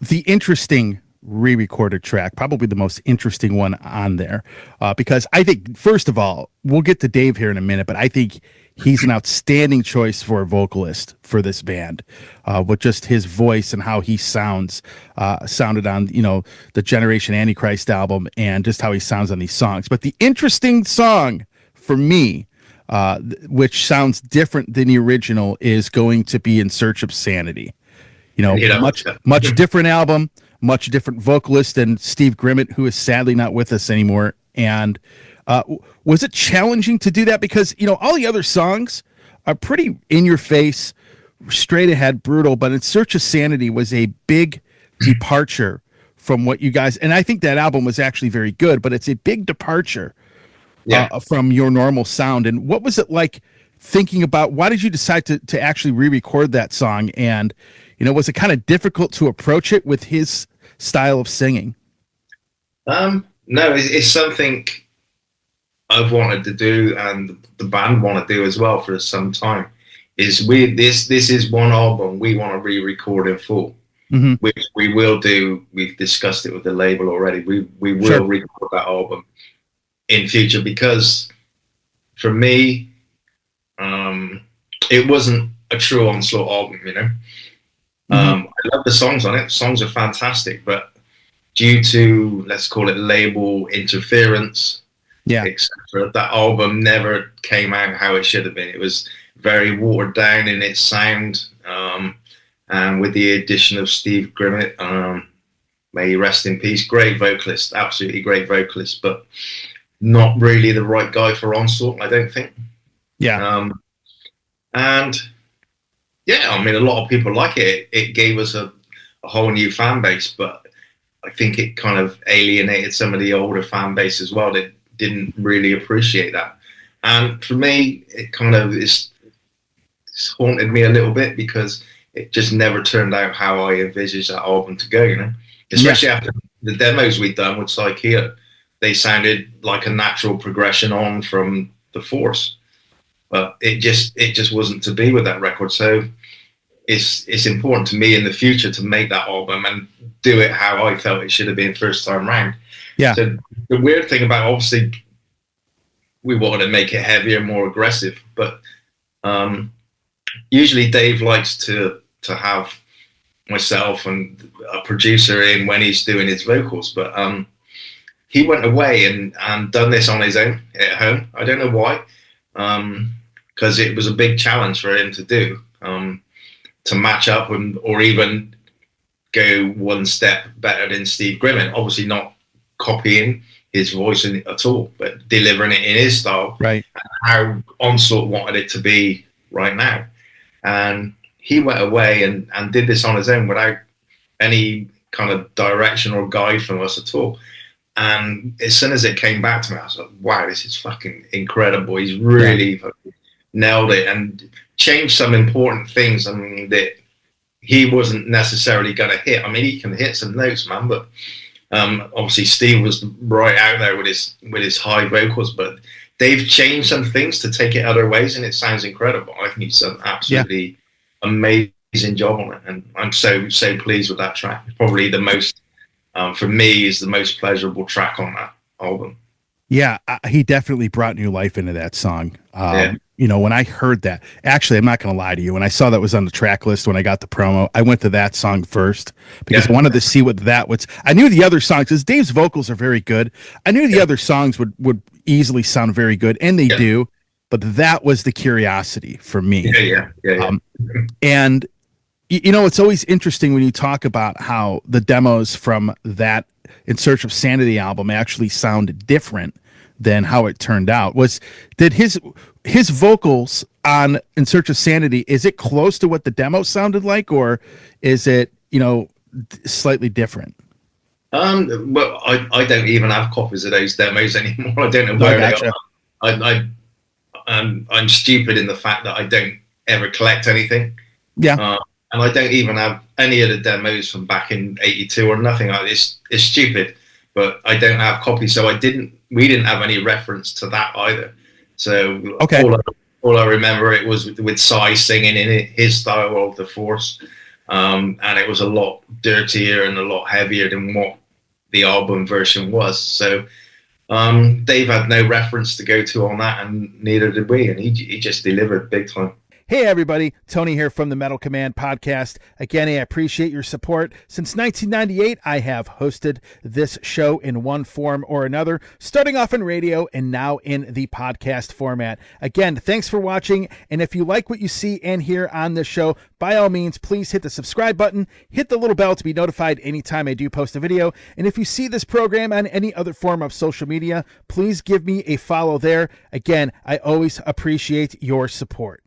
the interesting re-recorded track, probably the most interesting one on there, because I think, first of all, we'll get to Dave here in a minute, but I think he's an outstanding choice for a vocalist for this band, with just his voice and how he sounded on, the Generation Antichrist album, and just how he sounds on these songs. But the interesting song for me, which sounds different than the original, is going to be In Search of Sanity. Much different album, much different vocalist than Steve Grimmett, who is sadly not with us anymore. And was it challenging to do that? Because, all the other songs are pretty in your face, straight ahead, brutal. But In Search of Sanity was a big departure from what you guys, and I think that album was actually very good, but it's a big departure from your normal sound. And what was it like thinking about, why did you decide to actually re-record that song? And, was it kind of difficult to approach it with his style of singing? No, it's something I've wanted to do, and the band want to do as well for some time. This is one album we want to re-record in full, which we will do. We've discussed it with the label already. We will record that album in future, because for me, it wasn't a true Onslaught album, I love the songs on it. The songs are fantastic, but due to, let's call it, label interference, etc., that album never came out how it should have been. It was very watered down in its sound, and with the addition of Steve Grimmett, may he rest in peace, great vocalist, absolutely great vocalist, but not really the right guy for Onslaught, I don't think. And a lot of people like it. It gave us a whole new fan base, but I think it kind of alienated some of the older fan base as well that didn't really appreciate that. And for me, it kind of it's haunted me a little bit, because it just never turned out how I envisaged that album to go, Especially after the demos we'd done with Psychea. They sounded like a natural progression on from The Force. But it just wasn't to be with that record. So it's important to me in the future to make that album and do it how I felt it should have been first time round. Yeah. So the weird thing about, obviously, we wanted to make it heavier, more aggressive, but usually Dave likes to have myself and a producer in when he's doing his vocals, but he went away and done this on his own at home. I don't know why. Because it was a big challenge for him to do, to match up or even go one step better than Steve Grimmett. Obviously not copying his voice at all, but delivering it in his style, right? How Onslaught wanted it to be right now. And he went away and did this on his own without any kind of direction or guide from us at all. And as soon as it came back to me, I was like, wow, this is fucking incredible. He's really nailed it and changed some important things. I mean, that he wasn't necessarily going to hit. I mean, he can hit some notes, man, but obviously Steve was right out there with his high vocals, but they've changed some things to take it other ways, and it sounds incredible. I think he's done an absolutely amazing job on it, and I'm so pleased with that track. Probably the most, for me, is the most pleasurable track on that album. Yeah, he definitely brought new life into that song. When I heard that, actually, I'm not going to lie to you. When I saw that was on the track list, when I got the promo, I went to that song first because I wanted to see what that was. I knew the other songs, because Dave's vocals are very good. I knew the other songs would easily sound very good, and they do. But that was the curiosity for me. And it's always interesting when you talk about how the demos from that In Search of Sanity album actually sound different than how it turned out. Did his vocals on In Search of Sanity, is it close to what the demo sounded like, or is it slightly different? Well, I don't even have copies of those demos anymore. I don't know where they are. I'm stupid in the fact that I don't ever collect anything. And I don't even have any of the demos from back in '82 or nothing like this. It's stupid, but I don't have copies, so we didn't have any reference to that either. So all I remember, it was with Cy singing in his style of The Force. and it was a lot dirtier and a lot heavier than what the album version was. So Dave had no reference to go to on that, and neither did we, and he just delivered big time. Hey everybody, Tony here from the Metal Command podcast. Again, I appreciate your support. Since 1998, I have hosted this show in one form or another, starting off in radio and now in the podcast format. Again, thanks for watching, and if you like what you see and hear on this show, by all means, please hit the subscribe button, hit the little bell to be notified anytime I do post a video, and if you see this program on any other form of social media, please give me a follow there. Again, I always appreciate your support.